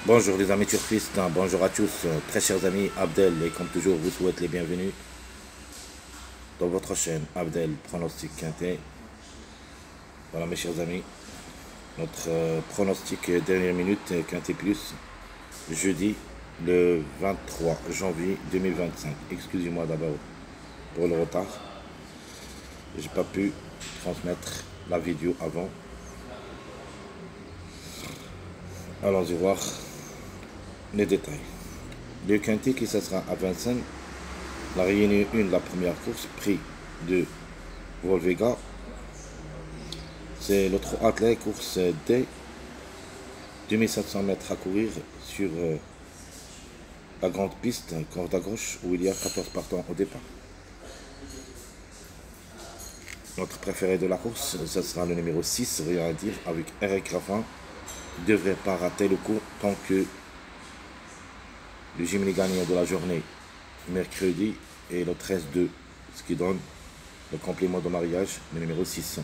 Bonjour les amis turfistes, bonjour à tous, très chers amis, Abdel, et comme toujours, vous souhaite les bienvenus dans votre chaîne Abdel Pronostic Quintet. Voilà mes chers amis, notre pronostic dernière minute Quintet Plus, jeudi le 23 janvier 2025. Excusez-moi d'abord pour le retard, j'ai pas pu transmettre la vidéo avant. Allons-y voir les détails. Le Quintet qui ça sera à Vincennes. La réunion 1, la première course, prix de Volvega. C'est l'autre athlète, course D, 2700 mètres à courir sur la grande piste, corde à gauche, où il y a 14 partants au départ. Notre préféré de la course, ce sera le numéro 6, rien à dire, avec Eric Raffin. Il ne devrait pas rater le coup tant que le Jimmy gagnant de la journée, mercredi, et le 13-2, ce qui donne le complément de mariage, le numéro 6.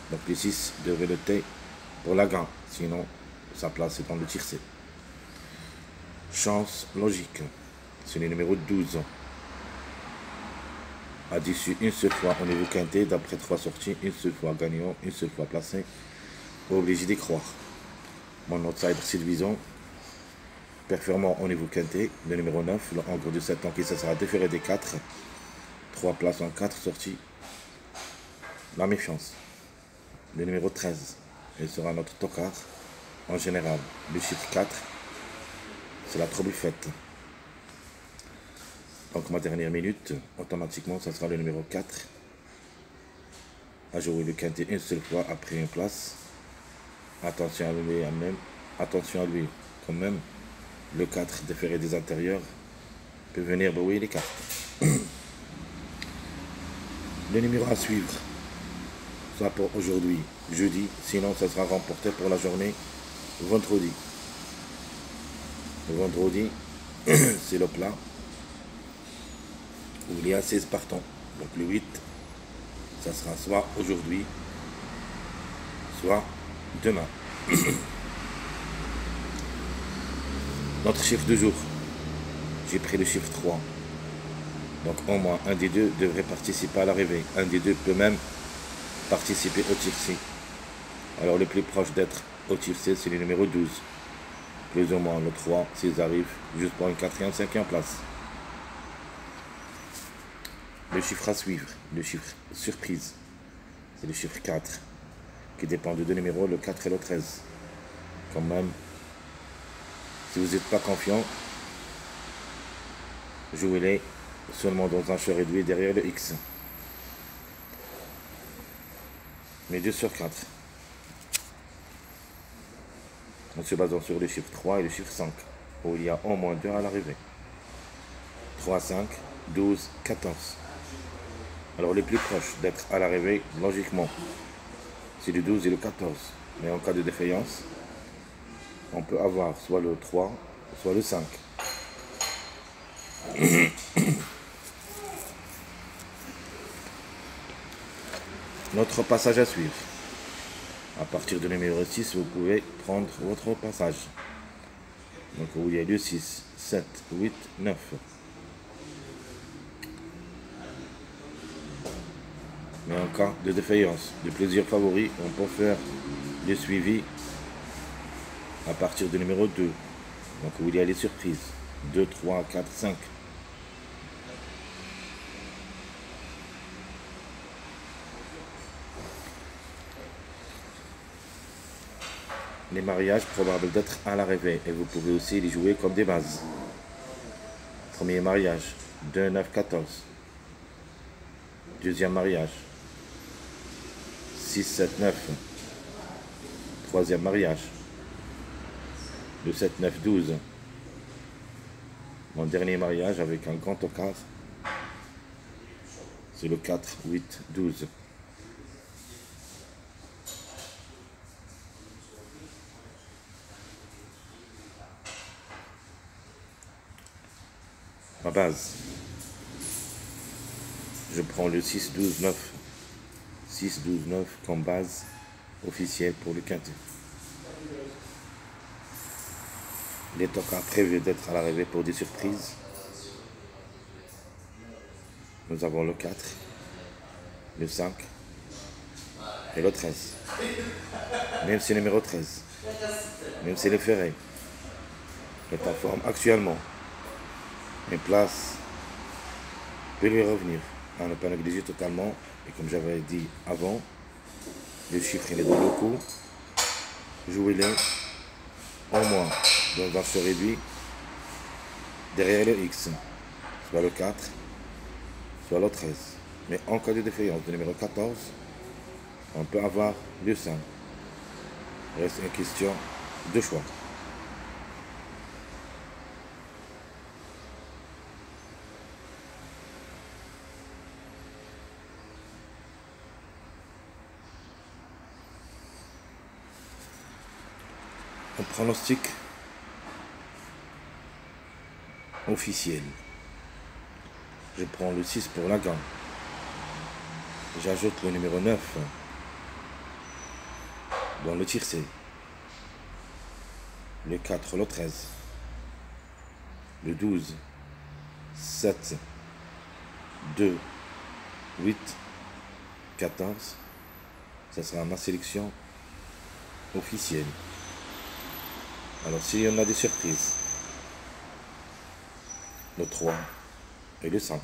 Donc le 6 devrait le T pour la gain, sinon sa place est dans le tiercé. Chance logique, c'est le numéro 12. A déçu une seule fois au niveau quintet, d'après 3 sorties, une seule fois gagnant, une seule fois placé. Obligé d'y croire. Mon outsider Sylvison, performant au niveau quintet, le numéro 9, le Angre de 7 ans qui se sera déféré des 4. 3 places en 4 sorties. La méfiance. Le numéro 13, il sera notre tocard en général. Le chiffre 4, c'est la trouble faite. Donc ma dernière minute, automatiquement, ça sera le numéro 4. À jouer le quintet une seule fois après une place. Attention à lui même. Attention à lui quand même. Le 4 déféré des intérieurs peut venir brouiller les cartes. Le numéro à suivre, ça pour aujourd'hui, jeudi, sinon ça sera remporté pour la journée vendredi. Le vendredi, c'est le plat où il y a 16 partants. Donc le 8, ça sera soit aujourd'hui, soit demain. Notre chiffre de jour, j'ai pris le chiffre 3. Donc au moins un des deux devrait participer à l'arrivée. Un des deux peut même participer au tiercé. Alors le plus proche d'être au tiercé, c'est le numéro 12. Plus ou moins le 3, s'ils arrivent juste pour une 4e, 5e place. Le chiffre à suivre, le chiffre surprise, c'est le chiffre 4, qui dépend de deux numéros, le 4 et le 13. Quand même, si vous n'êtes pas confiant, jouez-les seulement dans un champ réduit derrière le X. Mais 2 sur 4. En se basant sur le chiffre 3 et le chiffre 5, où il y a au moins 2 à l'arrivée. 3, 5, 12, 14. Alors les plus proches d'être à l'arrivée, logiquement, c'est le 12 et le 14. Mais en cas de défaillance, on peut avoir soit le 3, soit le 5. Notre passage à suivre. À partir du numéro 6, vous pouvez prendre votre passage. Donc où il y a le 6, 7, 8, 9. Mais en cas de défaillance, de plusieurs favoris, on peut faire le suivi à partir du numéro 2. Donc où il y a les surprises. 2, 3, 4, 5. Les mariages probables d'être à l'arrivée et vous pouvez aussi les jouer comme des bases. Premier mariage, 2, 9, 14. Deuxième mariage, 6, 7, 9. Troisième mariage, le 7, 9, 12. Mon dernier mariage avec un grand tocard, c'est le 4, 8, 12. Ma base, je prends le 6, 12, 9. 6, 12, 9 comme base officielle pour le quintet. Les tocards prévus d'être à l'arrivée pour des surprises. Nous avons le 4, le 5 et le 13. Même si le numéro 13, même si le ferré est en forme actuellement, une place peut lui revenir à ne pas négliger totalement. Et comme j'avais dit avant, le chiffre il est dans le coup. Jouez-les au moins dans un jeu réduit derrière le X, soit le 4, soit le 13. Mais en cas de défaillance du numéro 14, on peut avoir le 5. Reste une question de choix. Un pronostic officiel. Je prends le 6 pour la gamme. J'ajoute le numéro 9 dans le tiercé. Le 4, le 13. Le 12, 7, 2, 8, 14. Ça sera ma sélection officielle. Alors s'il y en a des surprises, le 3 et le 5.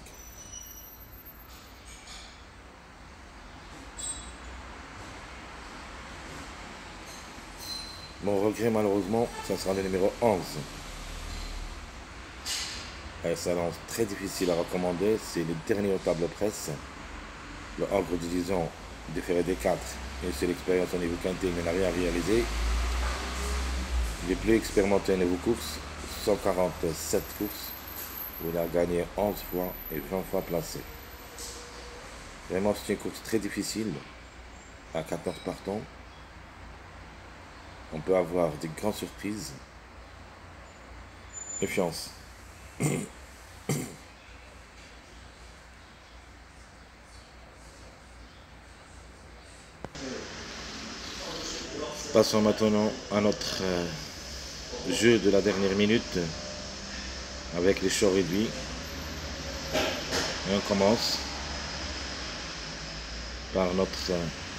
Mon regret malheureusement, ça sera le numéro 11. Ça lance très difficile à recommander, c'est le dernier au table presse. Le ogre de 10 ans de Ferré des 4 et c'est l'expérience au niveau quintet, mais n'a rien réalisé. Il est plus expérimenté au niveau course, 147 courses, où il a gagné 11 fois et 20 fois placé. Vraiment, c'est une course très difficile, à 14 partants. On peut avoir des grandes surprises. Méfiance. Passons maintenant à notre jeu de la dernière minute avec les choix réduits. Et on commence par notre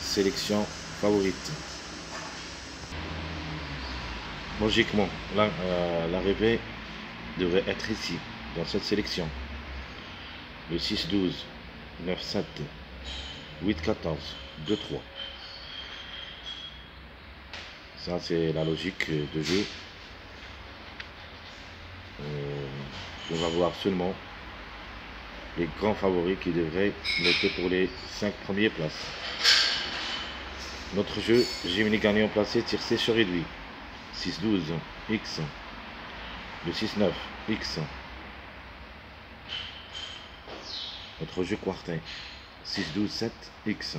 sélection favorite. Logiquement, l'arrivée devrait être ici, dans cette sélection. Le 6-12, 9-7, 8-14, 2-3. Ça, c'est la logique de jeu. On va voir seulement les grands favoris qui devraient noter pour les 5 premières places. Notre jeu, Gemini gagnant placé, tiercé sur réduit. 6-12, X. Le 6-9, X. Notre jeu quartin. 6-12-7, X.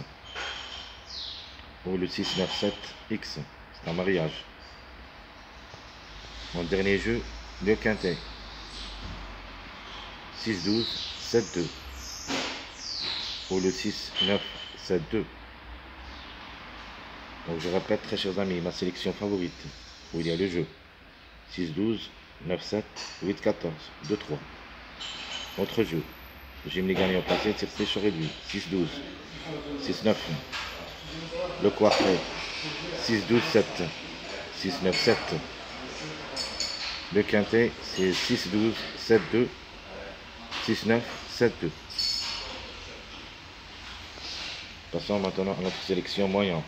Ou le 6-9-7, X. C'est un mariage. Mon dernier jeu, le quintet. 6-12, 7-2. Ou le 6-9, 7-2. Donc je répète, très chers amis, ma sélection favorite, où il y a le jeu. 6-12, 9-7, 8-14, 2-3. Autre jeu. J'aime les gagnants placés, tiercé sur réduit. 6-12, 6-9. Le quartet. 6-12, 7. 6-9, 7. Le quintet, c'est 6-12, 7-2. 6-9, 7-2. Passons maintenant à notre sélection moyen.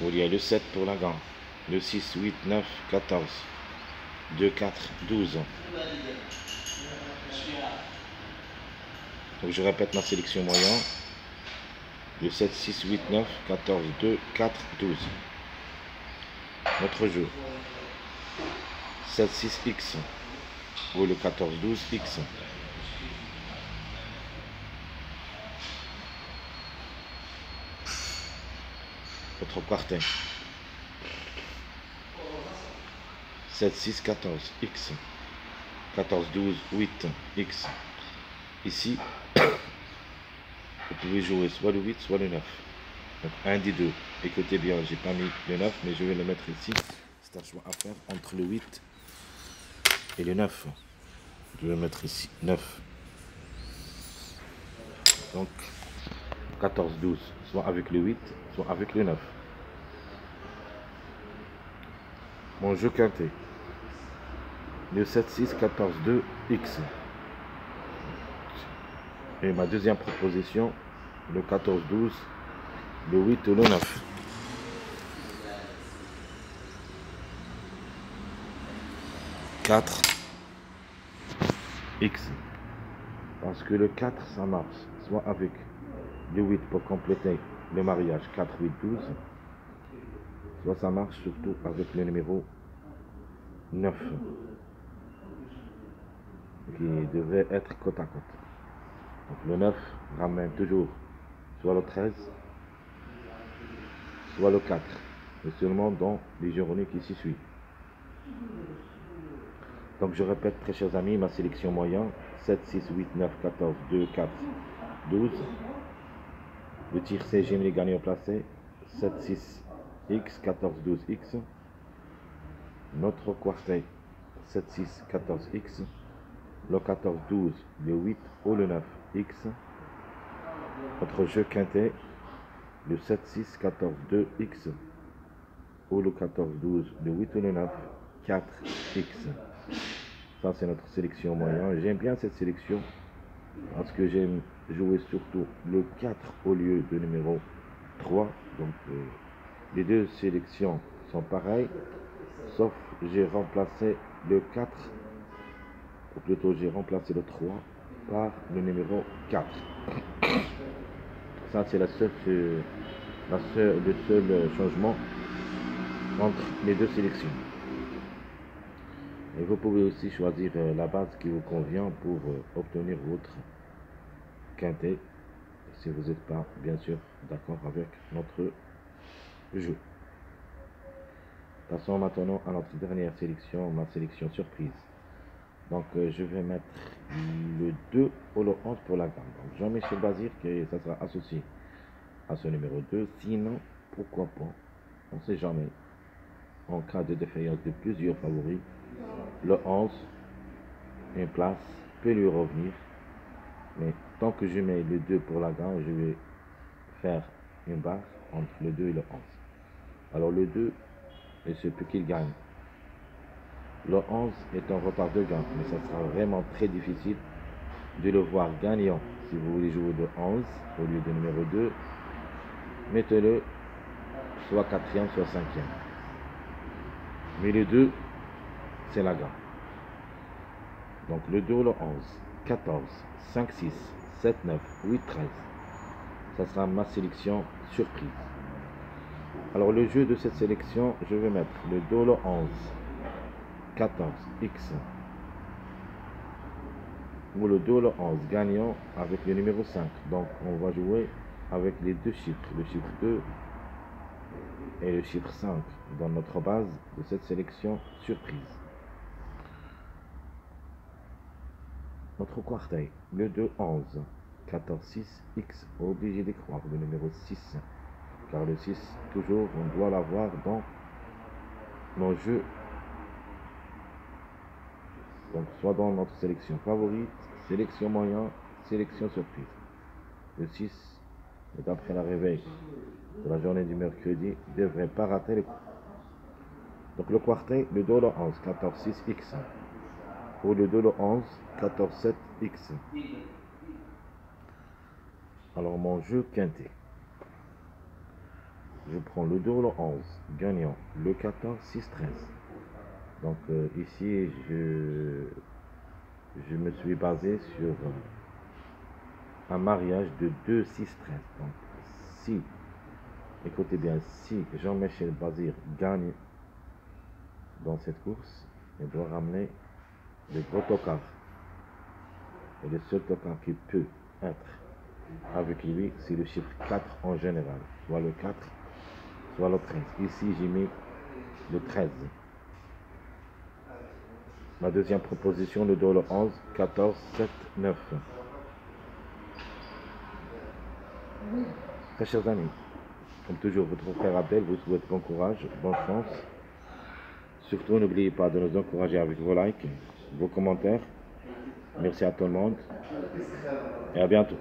Où il y a le 7 pour la gagne. Le 6, 8, 9, 14. 2, 4, 12. Donc je répète ma sélection moyen. Le 7, 6, 8, 9, 14, 2, 4, 12. Notre jeu. 7, 6, X. Ou le 14, 12, X. Notre quartin. 7, 6, 14, X. 14, 12, 8, X. Ici, vous pouvez jouer soit le 8, soit le 9. Donc un des deux. Écoutez bien, j'ai pas mis le 9, mais je vais le mettre ici. reste un choix à faire entre le 8 et le 9. Je vais mettre ici 9. Donc 14-12, soit avec le 8, soit avec le 9. Mon jeu quinté. Le 7-6, 14-2, X. Et ma deuxième proposition, le 14-12, le 8 ou le 9. X. Parce que le 4, ça marche. Soit avec le 8 pour compléter le mariage 4, 8, 12. Soit ça marche surtout avec le numéro 9. Qui devait être côte à côte. Donc le 9 ramène toujours soit le 13, soit le 4. Et seulement dans les journées qui s'y suivent. Donc je répète, très chers amis, ma sélection moyenne 7, 6, 8, 9, 14, 2, 4, 12. Le tir C, j'aime les gagnants placés 7, 6, X, 14, 12, X. Notre quartet 7, 6, 14, X. Le 14, 12, le 8 ou le 9, X. Notre jeu quintet, le 7, 6, 14, 2, X. Ou le 14, 12, le 8 ou le 9, 4, X. Ça, c'est notre sélection moyenne. J'aime bien cette sélection parce que j'aime jouer surtout le 4 au lieu de numéro 3. Donc, les deux sélections sont pareilles, sauf j'ai remplacé le 4, ou plutôt j'ai remplacé le 3 par le numéro 4. Ça, c'est le seul changement entre les deux sélections. Et vous pouvez aussi choisir la base qui vous convient pour obtenir votre quintet, si vous n'êtes pas, bien sûr, d'accord avec notre jeu. Passons maintenant à notre dernière sélection, ma sélection surprise. Donc, je vais mettre le 2 ou le 11 pour la gamme. Donc, Jean-Michel Bazir, que ça sera associé à ce numéro 2. Sinon, pourquoi pas, on ne sait jamais, en cas de défaillance de plusieurs favoris, le 11, une place peut lui revenir. Mais tant que je mets le 2 pour la gamme, je vais faire une barre entre le 2 et le 11. Alors le 2, il se peut qu'il gagne. Le 11 est en retard de gain, mais ça sera vraiment très difficile de le voir gagnant. Si vous voulez jouer de 11 au lieu de numéro 2, mettez-le soit 4e, soit 5e. Mais le 2, c'est la gamme. Donc le 2 ou le 11, 14, 5, 6, 7, 9, 8, 13. Ça sera ma sélection surprise. Alors le jeu de cette sélection, je vais mettre le 2 ou le 11, 14, X. Ou le 2 ou le 11 gagnant avec le numéro 5. Donc on va jouer avec les deux chiffres, le chiffre 2 et le chiffre 5 dans notre base de cette sélection surprise. Notre quartet, le 2, 11, 14, 6, X, obligé d'y croire, le numéro 6, car le 6, toujours, on doit l'avoir dans nos jeux, donc soit dans notre sélection favorite, sélection moyen, sélection surprise. Le 6, d'après la réveil de la journée du mercredi, ne devrait pas rater le coup. Donc le quartet, le 2, le 11, 14, 6, X. Ou le 2, le 11, 14, 7, X. Alors mon jeu quintet. Je prends le 2 ou le 11, gagnant, le 14, 6, 13. Donc ici, je me suis basé sur un mariage de 2, 6, 13. Donc si, écoutez bien, si Jean-Michel Bazir gagne dans cette course, il doit ramener le gros tocard. Et le seul tocard qui peut être avec lui, c'est le chiffre 4 en général. Soit le 4, soit le 13. Ici, j'ai mis le 13. Ma deuxième proposition, le 2, le 11, 14, 7, 9. Très chers amis, comme toujours, votre frère Abdel vous souhaite bon courage, bonne chance Surtout, n'oubliez pas de nous encourager avec vos likes, vos commentaires. Merci à tout le monde et à bientôt.